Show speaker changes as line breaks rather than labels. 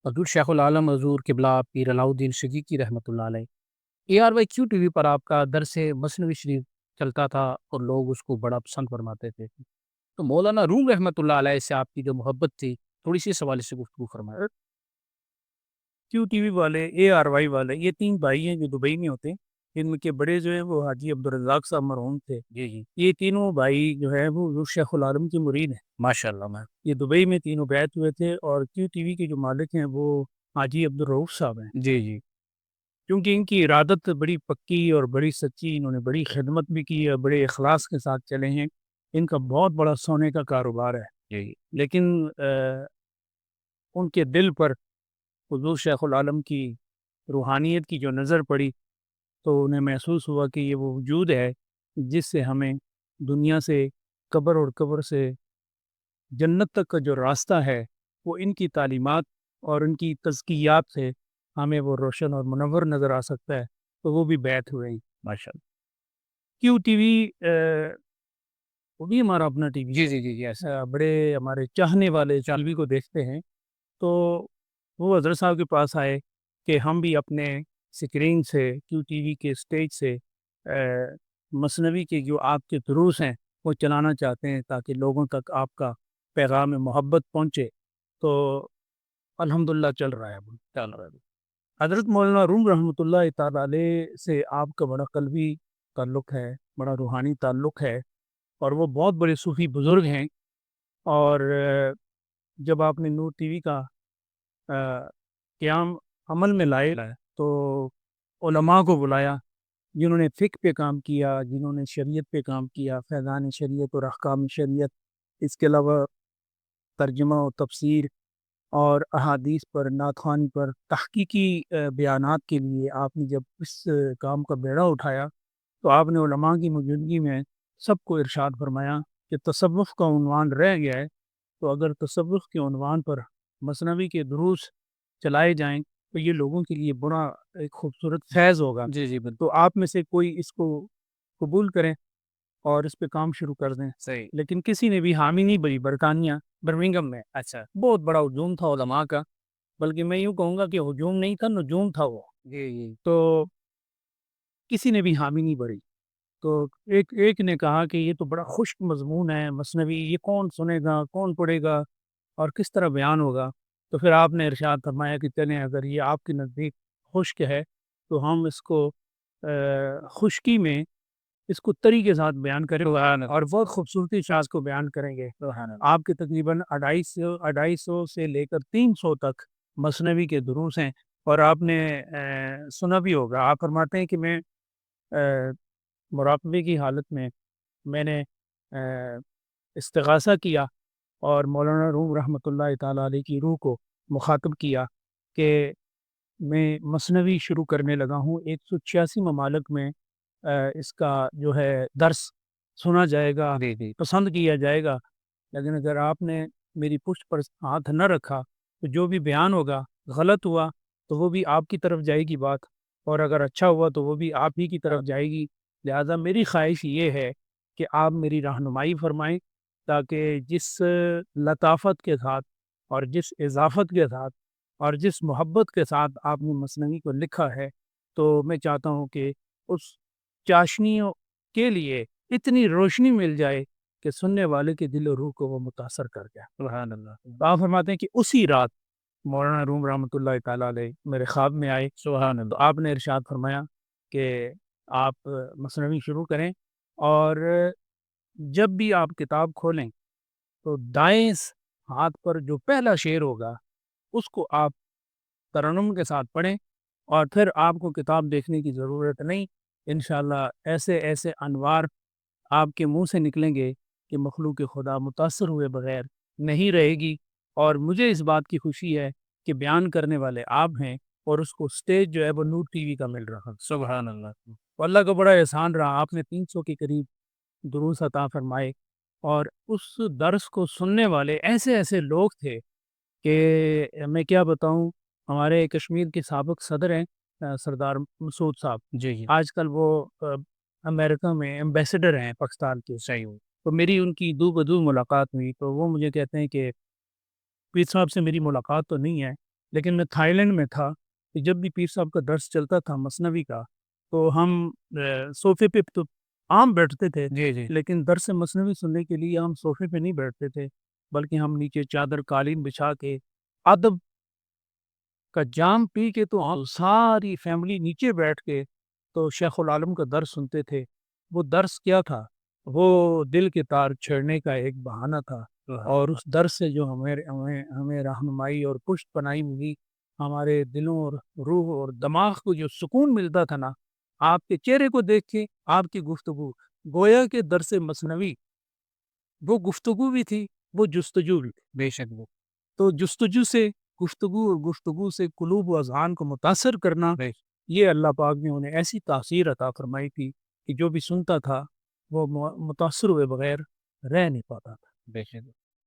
حضور شیخ العالم حضور قبلہ پیر علاؤدین شقیقی رحمۃ اللہ علیہ A R Y Q T V پر آپ کا درس مثنوی شریف چلتا تھا اور لوگ اس کو بڑا پسند فرماتے تھے۔ تو مولانا روم رحمۃ اللہ علیہ سے آپ کی جو محبت تھی تھوڑی سی اس حوالے سے گفتگو فرمائیں۔
کیو ٹی وی والے، اے آر وائی والے، یہ تین بھائی ہیں جو دبئی میں ہوتے ہیں۔ ان کے بڑے جو ہیں وہ حاجی عبدالرزاق صاحب مرحوم تھے۔
جی جی،
یہ تینوں بھائی جو ہے وہ حضور شیخ العالم کے مرید ہیں۔
ماشاء اللہ میں
یہ دبئی میں تینوں بیعت ہوئے تھے، اور کیو ٹی وی کے جو مالک ہیں وہ حاجی عبدالرؤف صاحب ہیں۔
جی جی
کیونکہ ان کی ارادت بڑی پکی اور بڑی سچی، انہوں نے بڑی خدمت بھی کی اور بڑے اخلاص کے ساتھ چلے ہیں۔ ان کا بہت بڑا سونے کا کاروبار ہے،
جی
لیکن ان کے دل پر حضور شیخ العالم کی روحانیت کی جو نظر پڑی تو انہیں محسوس ہوا کہ یہ وہ وجود ہے جس سے ہمیں دنیا سے، قبر اور قبر سے جنت تک کا جو راستہ ہے وہ ان کی تعلیمات اور ان کی تزکیات سے ہمیں وہ روشن اور منور نظر آ سکتا ہے، تو وہ بھی بیعت ہوئے ہیں۔
ماشاء اللہ،
کیو ٹی وی وہ بھی ہمارا اپنا ٹی وی
جی
ہے۔
جی جی یس،
بڑے ہمارے چاہنے والے ٹی وی کو دیکھتے ہیں، تو وہ حضرت صاحب کے پاس آئے کہ ہم بھی اپنے اسکرین سے، کیو ٹی وی کے اسٹیج سے مثنوی کے جو آپ کے دروس ہیں وہ چلانا چاہتے ہیں تاکہ لوگوں تک آپ کا پیغام محبت پہنچے۔ تو الحمدللہ چل رہا ہے، وہ چل رہا ہے۔ حضرت مولانا روم رحمۃ اللہ تعالی علیہ سے آپ کا بڑا قلبی تعلق ہے، بڑا روحانی تعلق ہے، اور وہ بہت بڑے صوفی بزرگ ہیں۔ اور جب آپ نے نور ٹی وی کا قیام عمل میں لائے تو علماء کو بلایا، جنہوں نے فقہ پہ کام کیا، جنہوں نے شریعت پہ کام کیا، فیضان شریعت اور احکام شریعت، اس کے علاوہ ترجمہ و تفسیر اور احادیث پر، نعت خوانی پر تحقیقی بیانات کے لیے آپ نے جب اس کام کا بیڑا اٹھایا تو آپ نے علماء کی موجودگی میں سب کو ارشاد فرمایا کہ تصوف کا عنوان رہ گیا ہے، تو اگر تصوف کے عنوان پر مثنوی کے دروس چلائے جائیں تو یہ لوگوں کے لیے بڑا ایک خوبصورت فیض ہوگا۔
جی جی بالکل
تو آپ میں سے کوئی اس کو قبول کریں اور اس پہ کام شروع کر دیں۔
صحیح،
لیکن کسی نے بھی حامی نہیں بھری۔ برطانیہ، برمنگم میں
اچھا،
بہت بڑا ہجوم تھا علماء کا، بلکہ میں یوں کہوں گا کہ ہجوم نہیں تھا، نجوم تھا وہ۔
جی جی
تو کسی نے بھی حامی نہیں بھری۔ تو ایک نے کہا کہ یہ تو بڑا خشک مضمون ہے مثنوی، یہ کون سنے گا، کون پڑھے گا، اور کس طرح بیان ہوگا؟ تو پھر آپ نے ارشاد فرمایا کہ چلیں، اگر یہ آپ کے نزدیک خشک ہے تو ہم اس کو خشکی میں اس کو تری کے ساتھ بیان کریں
سبحان اللہ،
اور بہت خوبصورتی سے اس کو بیان کریں گے۔
سبحان اللہ،
آپ کے تقریباً 250 سے لے کر 300 تک مثنوی کے دروس ہیں، اور آپ نے سنا بھی ہوگا۔ آپ فرماتے ہیں کہ میں مراقبے کی حالت میں نے استغاثہ کیا اور مولانا روم رحمۃ اللہ تعالیٰ علیہ کی روح کو مخاطب کیا کہ میں مثنوی شروع کرنے لگا ہوں۔ 186 ممالک میں اس کا جو ہے درس سنا جائے گا،
جی جی
پسند کیا جائے گا، لیکن اگر آپ نے میری پشت پر ہاتھ نہ رکھا تو جو بھی بیان ہوگا غلط ہوا تو وہ بھی آپ کی طرف جائے گی بات، اور اگر اچھا ہوا تو وہ بھی آپ ہی کی طرف جائے گی۔ لہذا میری خواہش یہ ہے کہ آپ میری رہنمائی فرمائیں، تاکہ جس لطافت کے ساتھ اور جس اضافت کے ساتھ اور جس محبت کے ساتھ آپ نے مثنوی کو لکھا ہے، تو میں چاہتا ہوں کہ اس چاشنیوں کے لیے اتنی روشنی مل جائے کہ سننے والے کے دل و روح کو وہ متاثر کر جائے۔
سبحان اللہ،
تو آپ فرماتے ہیں کہ اسی رات مولانا روم رحمۃ اللہ تعالیٰ علیہ میرے خواب میں آئے،
سبحان
تو
اللہ،
آپ نے ارشاد فرمایا کہ آپ مثنوی شروع کریں، اور جب بھی آپ کتاب کھولیں تو دائیں ہاتھ پر جو پہلا شعر ہوگا اس کو آپ ترنم کے ساتھ پڑھیں، اور پھر آپ کو کتاب دیکھنے کی ضرورت نہیں۔ انشاءاللہ ایسے ایسے انوار آپ کے منہ سے نکلیں گے کہ مخلوق خدا متاثر ہوئے بغیر نہیں رہے گی۔ اور مجھے اس بات کی خوشی ہے کہ بیان کرنے والے آپ ہیں، اور اس کو اسٹیج جو ہے وہ نور ٹی وی کا مل رہا۔
سبحان اللہ،
تو اللہ کا بڑا احسان رہا، آپ نے 300 کے قریب دروس عطا فرمائے، اور اس درس کو سننے والے ایسے ایسے لوگ تھے کہ میں کیا بتاؤں۔ ہمارے کشمیر کے سابق صدر ہیں سردار مسعود صاحب،
جی جی
آج کل وہ امریکہ میں ایمبیسڈر ہیں پاکستان کے۔
صحیح ہو،
تو میری ان کی دو بدو ملاقات ہوئی، تو وہ مجھے کہتے ہیں کہ پیر صاحب سے میری ملاقات تو نہیں ہے، لیکن میں تھائی لینڈ میں تھا کہ جب بھی پیر صاحب کا درس چلتا تھا مثنوی کا تو ہم صوفے پہ تو عام بیٹھتے تھے،
جی جی
لیکن درس مثنوی سننے کے لیے ہم صوفے پہ نہیں بیٹھتے تھے، بلکہ ہم نیچے چادر قالین بچھا کے ادب کا جام پی کے تو ہم ساری فیملی نیچے بیٹھ کے تو شیخ العالم کا درس سنتے تھے۔ وہ درس کیا تھا؟ وہ دل کے تار چھیڑنے کا ایک بہانہ تھا، اور اس درس سے جو ہمیں رہنمائی اور پشت پناہی ملی، ہمارے دلوں اور روح اور دماغ کو جو سکون ملتا تھا نا، آپ کے چہرے کو دیکھ کے، آپ کی گفتگو گویا کہ درس مثنوی وہ گفتگو بھی تھی، وہ جستجو بھی تھی۔
بے شک وہ
تو جستجو سے گفتگو اور گفتگو سے قلوب و اذہان کو متاثر کرنا،
بے
یہ اللہ پاک نے انہیں ایسی تاثیر عطا فرمائی تھی کہ جو بھی سنتا تھا وہ متاثر ہوئے بغیر رہ نہیں پاتا تھا۔
بے شک